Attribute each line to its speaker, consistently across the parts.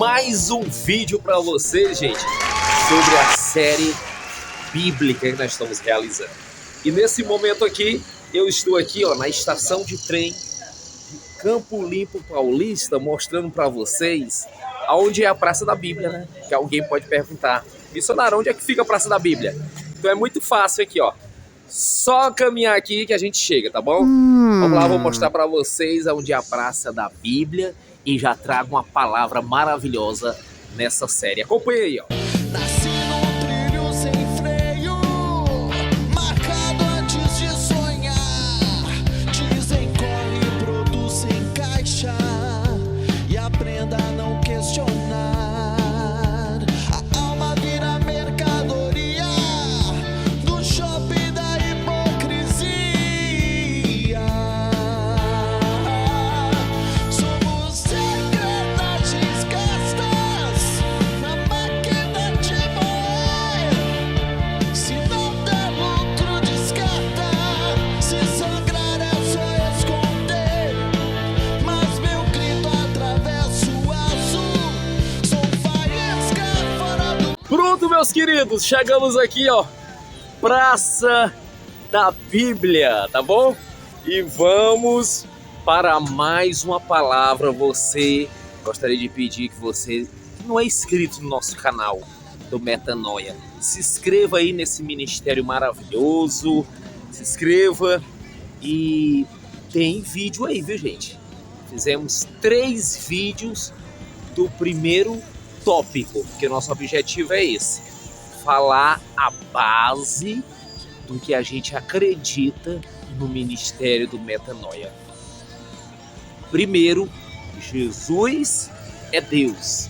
Speaker 1: mais um vídeo para vocês, gente, sobre a série bíblica que nós estamos realizando. E nesse momento aqui, eu estou aqui, na estação de trem de Campo Limpo Paulista, mostrando para vocês aonde é a Praça da Bíblia, né? Que alguém pode perguntar: missionário, onde é que fica a Praça da Bíblia? Então é muito fácil aqui, só caminhar aqui que a gente chega, tá bom? Vamos lá, vou mostrar para vocês onde é a Praça da Bíblia e já trago uma palavra maravilhosa nessa série. Acompanhe aí,
Speaker 2: Nasci num trilho sem freio, marcado antes de sonhar. Dizem corre, produz sem caixa e aprenda a não questionar. A alma vira mercadoria do shopping da hipocrisia. Somos engrenagens gastas na máquina de moer. Se não der lucro, descarta. Se sangrar é só esconder. Mas meu grito atravessa o azul. Sou faísca fora do.
Speaker 1: Pronto, meus queridos, chegamos aqui, Praça da Bíblia, tá bom? E vamos para mais uma palavra. Gostaria de pedir que você, que não é inscrito no nosso canal do Metanoia, se inscreva aí nesse ministério maravilhoso, se inscreva. E tem vídeo aí, viu, gente? Fizemos 3 vídeos do primeiro tópico, porque o nosso objetivo é esse: falar a base do que a gente acredita no ministério do Metanoia. Primeiro, Jesus é Deus.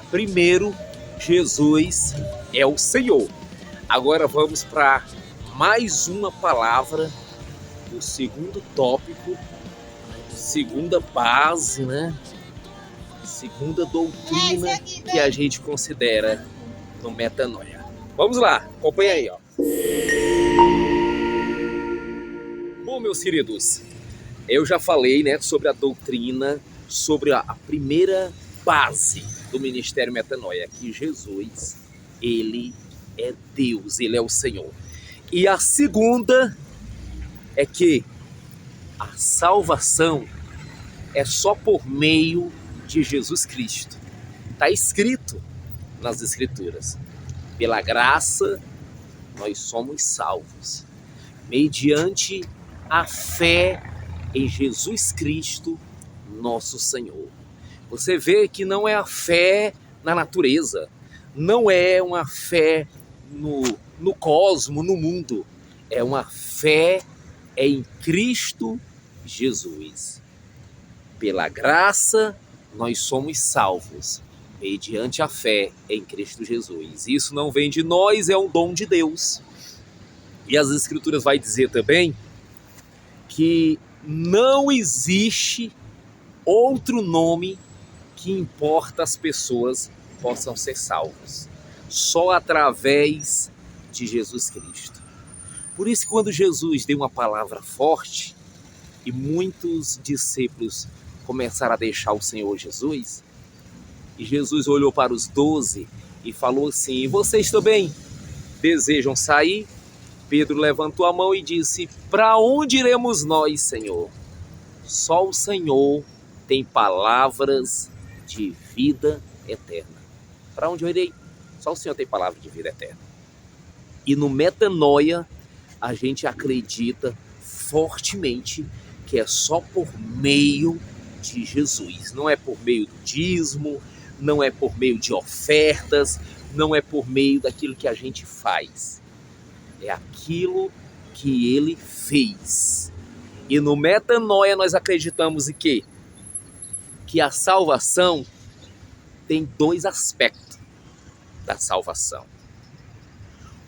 Speaker 1: Primeiro, Jesus é o Senhor. Agora vamos para mais uma palavra do segundo tópico, segunda base, né? Segunda doutrina que a gente considera no Metanoia. Vamos lá, acompanha aí, Bom, meus queridos, eu já falei, sobre a doutrina, sobre a primeira base do ministério Metanoia, que Jesus, ele é Deus, ele é o Senhor. E a segunda é que a salvação é só por meio de Jesus Cristo. Está escrito nas Escrituras: pela graça nós somos salvos, mediante a fé em Jesus Cristo, nosso Senhor. Você vê que não é a fé na natureza, não é uma fé no cosmo, no mundo, é uma fé em Cristo Jesus. Pela graça nós somos salvos, mediante a fé em Cristo Jesus. Isso não vem de nós, é um dom de Deus. E as Escrituras vai dizer também que não existe outro nome que importa as pessoas possam ser salvos, só através de Jesus Cristo. Por isso, quando Jesus deu uma palavra forte e muitos discípulos começaram a deixar o Senhor Jesus, e Jesus olhou para os 12 e falou assim: vocês também desejam sair? Pedro levantou a mão e disse: para onde iremos nós, Senhor? Só o Senhor tem palavras de vida eterna. Para onde eu irei? Só o Senhor tem palavra de vida eterna. E no Metanoia a gente acredita fortemente que é só por meio de Jesus. Não é por meio do dízimo, não é por meio de ofertas, não é por meio daquilo que a gente faz. É aquilo que ele fez. E no Metanoia nós acreditamos em quê? Que a salvação tem 2 aspectos da salvação.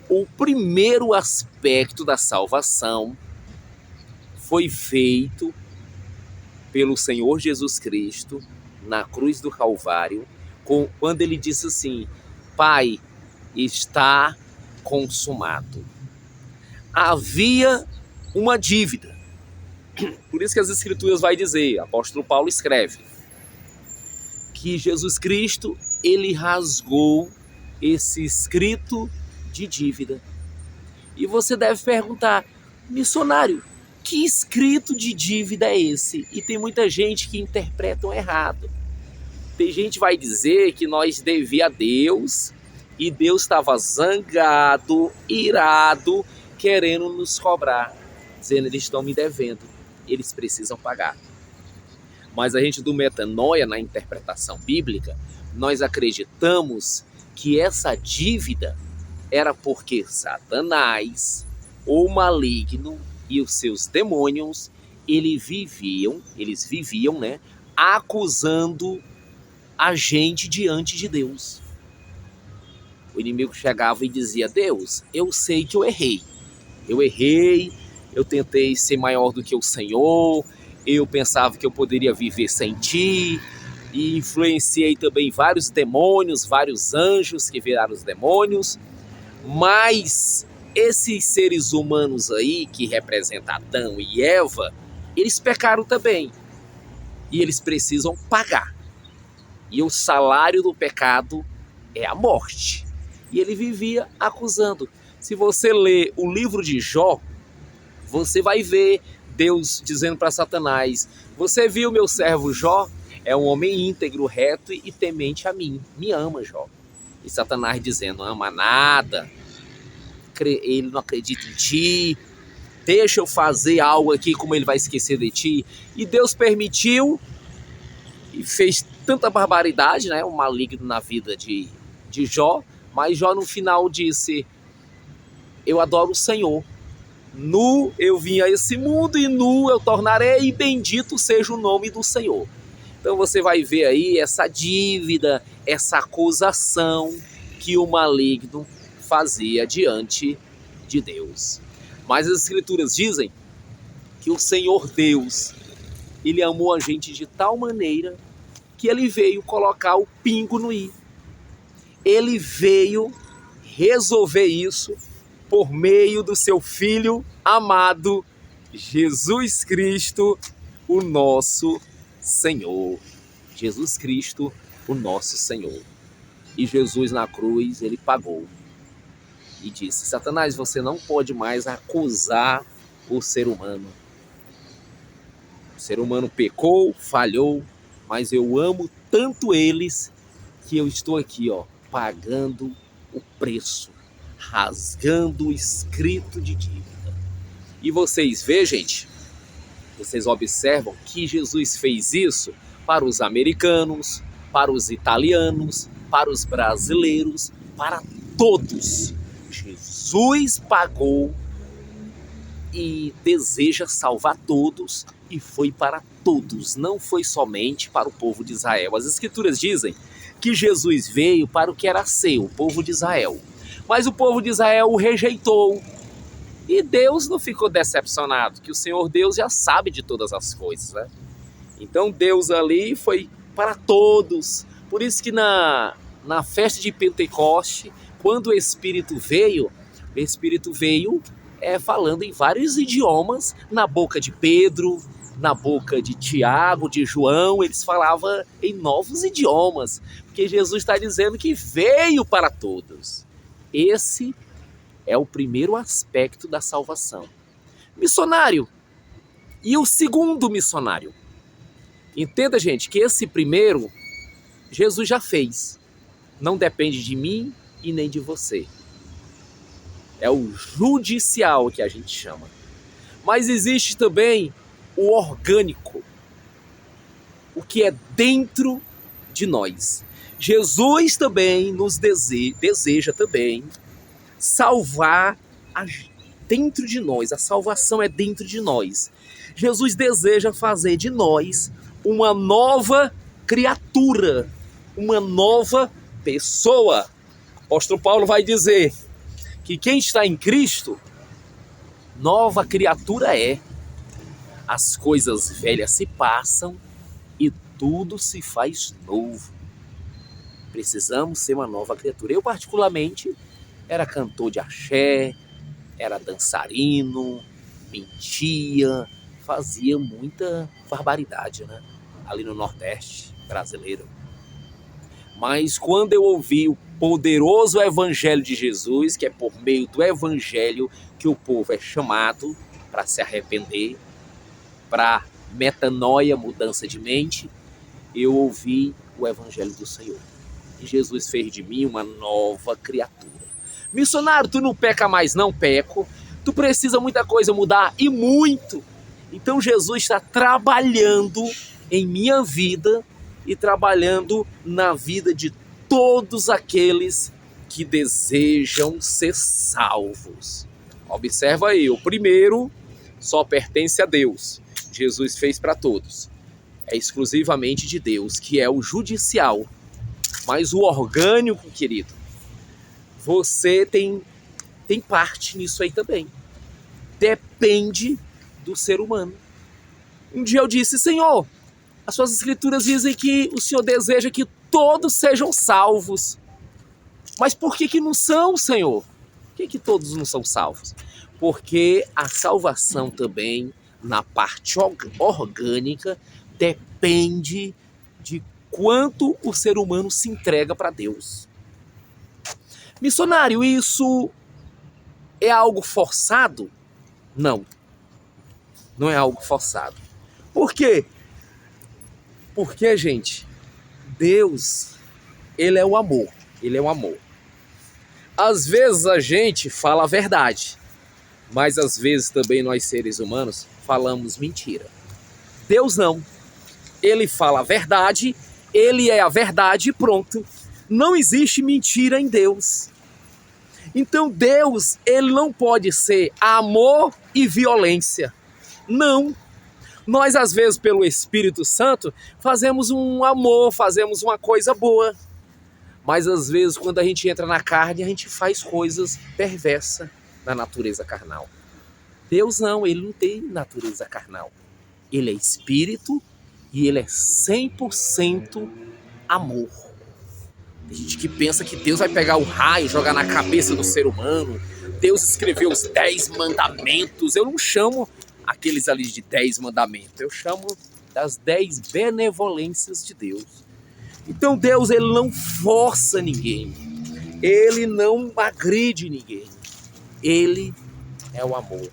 Speaker 1: O primeiro aspecto da salvação foi feito pelo Senhor Jesus Cristo na cruz do Calvário, quando ele disse assim: Pai, está consumado. Havia uma dívida. Por isso que as Escrituras vai dizer, o apóstolo Paulo escreve, que Jesus Cristo, ele rasgou esse escrito de dívida. E você deve perguntar, missionário, que escrito de dívida é esse? E tem muita gente que interpreta errado. Tem gente que vai dizer que nós devia a Deus e Deus estava zangado, irado, querendo nos cobrar, dizendo eles estão me devendo, eles precisam pagar. Mas a gente do metanoia, na interpretação bíblica, nós acreditamos que essa dívida era porque Satanás, o maligno e os seus demônios, eles viviam, né, acusando a gente diante de Deus. O inimigo chegava e dizia, Deus, eu sei que eu errei, eu tentei ser maior do que o Senhor, eu pensava que eu poderia viver sem ti, e influenciei também vários demônios, vários anjos que viraram os demônios, mas esses seres humanos aí, que representam Adão e Eva, eles pecaram também, e eles precisam pagar. E o salário do pecado é a morte. E ele vivia acusando. Se você ler o livro de Jó, você vai ver Deus dizendo para Satanás, você viu meu servo Jó? É um homem íntegro, reto e temente a mim. Me ama, Jó. E Satanás dizendo, ama nada. Ele não acredita em ti. Deixa eu fazer algo aqui, como ele vai esquecer de ti. E Deus permitiu e fez tanta barbaridade, né? Um maligno na vida de Jó. Mas Jó no final disse, eu adoro o Senhor. Nu eu vim a esse mundo e nu eu tornarei, e bendito seja o nome do Senhor. Então você vai ver aí essa dívida, essa acusação que o maligno fazia diante de Deus. Mas as Escrituras dizem que o Senhor Deus, ele amou a gente de tal maneira que ele veio colocar o pingo no i. Ele veio resolver isso por meio do seu Filho amado, Jesus Cristo, o nosso Senhor. Jesus Cristo, o nosso Senhor. E Jesus na cruz, ele pagou. E disse, Satanás, você não pode mais acusar o ser humano. O ser humano pecou, falhou, mas eu amo tanto eles que eu estou aqui, pagando o preço, rasgando o escrito de dívida. E vocês vê, gente, vocês observam que Jesus fez isso para os americanos, para os italianos, para os brasileiros, para todos. Jesus pagou e deseja salvar todos, e foi para todos, não foi somente para o povo de Israel. As Escrituras dizem que Jesus veio para o que era seu, o povo de Israel. Mas o povo de Israel o rejeitou. E Deus não ficou decepcionado, que o Senhor Deus já sabe de todas as coisas, né? Então Deus ali foi para todos. Por isso que na festa de Pentecoste, quando o Espírito veio falando em vários idiomas, na boca de Pedro, na boca de Tiago, de João, eles falavam em novos idiomas, porque Jesus está dizendo que veio para todos. Esse é o primeiro aspecto da salvação. Missionário. E o segundo missionário? Entenda, gente, que esse primeiro, Jesus já fez. Não depende de mim e nem de você. É o judicial que a gente chama. Mas existe também o orgânico, o que é dentro de nós. Jesus também nos deseja também salvar dentro de nós. A salvação é dentro de nós. Jesus deseja fazer de nós uma nova criatura, uma nova pessoa. O apóstolo Paulo vai dizer que quem está em Cristo, nova criatura é. As coisas velhas se passam e tudo se faz novo. Precisamos ser uma nova criatura. Eu, particularmente, era cantor de axé, era dançarino, mentia, fazia muita barbaridade, né? Ali no Nordeste brasileiro. Mas quando eu ouvi o poderoso evangelho de Jesus, que é por meio do evangelho que o povo é chamado para se arrepender, para metanoia, mudança de mente, eu ouvi o evangelho do Senhor. E Jesus fez de mim uma nova criatura. Missionário, tu não peca mais? Não peco. Tu precisa muita coisa mudar, e muito. Então Jesus está trabalhando em minha vida e trabalhando na vida de todos aqueles que desejam ser salvos. Observa aí, o primeiro só pertence a Deus. Jesus fez para todos. É exclusivamente de Deus, que é o judicial. Mas o orgânico, querido, você tem parte nisso aí também. Depende do ser humano. Um dia eu disse: Senhor, as suas escrituras dizem que o Senhor deseja que todos sejam salvos. Mas por que não são, Senhor? Por que todos não são salvos? Porque a salvação também, na parte orgânica, depende de quanto o ser humano se entrega para Deus. Missionário, isso é algo forçado? Não. Não é algo forçado. Por quê? Porque, gente, Deus, Ele é o amor. Ele é o amor. Às vezes a gente fala a verdade, mas às vezes também nós, seres humanos, falamos mentira. Deus não. Ele fala a verdade, Ele é a verdade e pronto. Não existe mentira em Deus. Então Deus, Ele não pode ser amor e violência. Não. Nós, às vezes, pelo Espírito Santo, fazemos um amor, fazemos uma coisa boa. Mas, às vezes, quando a gente entra na carne, a gente faz coisas perversas na natureza carnal. Deus não, Ele não tem natureza carnal. Ele é Espírito e Ele é 100% amor. Tem gente que pensa que Deus vai pegar o raio e jogar na cabeça do ser humano. Deus escreveu os 10 mandamentos. Eu não chamo aqueles ali de 10 mandamentos. Eu chamo das 10 benevolências de Deus. Então Deus, Ele não força ninguém. Ele não agride ninguém. Ele é o amor.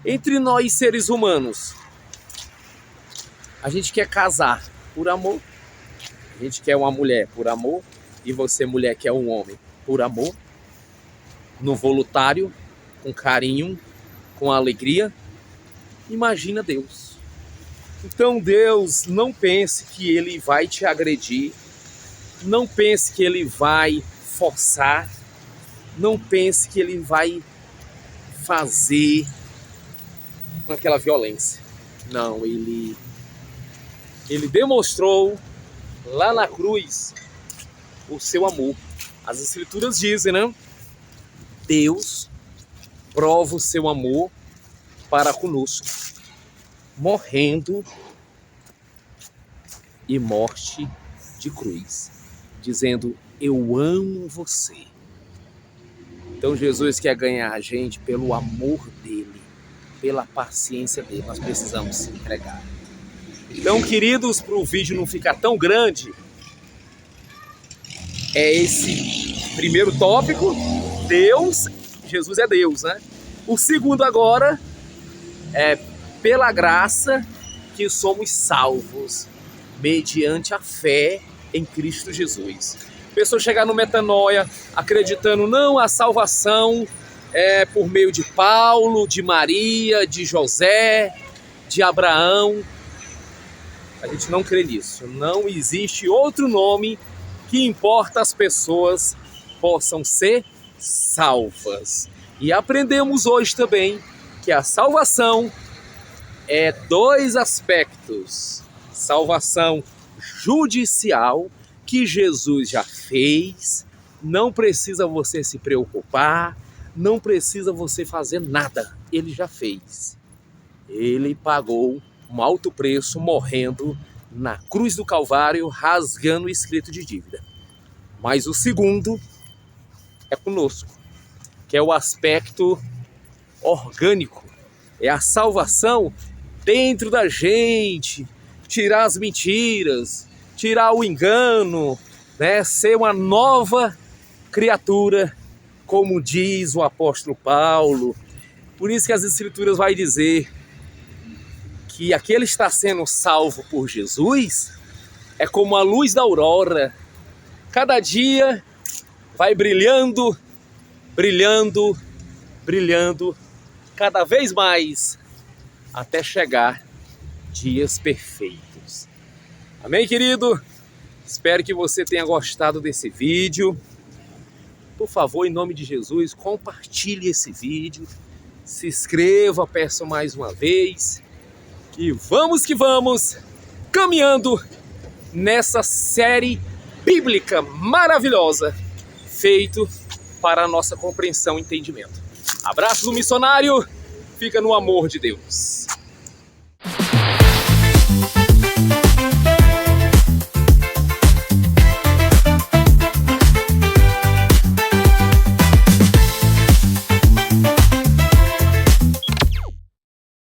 Speaker 1: Entre nós, seres humanos, a gente quer casar por amor. A gente quer uma mulher por amor. E você, mulher, quer um homem por amor. No voluntário, com carinho, com alegria. Imagina Deus. Então Deus, não pense que Ele vai te agredir. Não pense que Ele vai forçar. Não pense que Ele vai fazer com aquela violência. Não, Ele demonstrou lá na cruz o seu amor. As escrituras dizem, né? Deus prova o seu amor para conosco, morrendo e morte de cruz, dizendo: eu amo você. Então Jesus quer ganhar a gente pelo amor dele, pela paciência dele. Nós precisamos se entregar. Então, queridos, para o vídeo não ficar tão grande, é esse primeiro tópico: Deus, Jesus é Deus, né? O segundo agora é pela graça que somos salvos, mediante a fé em Cristo Jesus. A pessoa chegar no metanoia acreditando, não, a salvação é por meio de Paulo, de Maria, de José, de Abraão. A gente não crê nisso. Não existe outro nome que importa as pessoas possam ser salvas. E aprendemos hoje também que a salvação é 2 aspectos. Salvação judicial, que Jesus já fez, não precisa você se preocupar, não precisa você fazer nada, Ele já fez. Ele pagou um alto preço morrendo na cruz do Calvário, rasgando o escrito de dívida. Mas o segundo é conosco, que é o aspecto orgânico, é a salvação dentro da gente, tirar as mentiras, tirar o engano, né? Ser uma nova criatura, como diz o apóstolo Paulo. Por isso que as Escrituras vai dizer que aquele que está sendo salvo por Jesus é como a luz da aurora. Cada dia vai brilhando, brilhando, brilhando, cada vez mais, até chegar dias perfeitos. Amém, querido? Espero que você tenha gostado desse vídeo. Por favor, em nome de Jesus, compartilhe esse vídeo. Se inscreva, peço mais uma vez. E vamos que vamos, caminhando nessa série bíblica maravilhosa, feito para a nossa compreensão e entendimento. Abraço do missionário, fica no amor de Deus.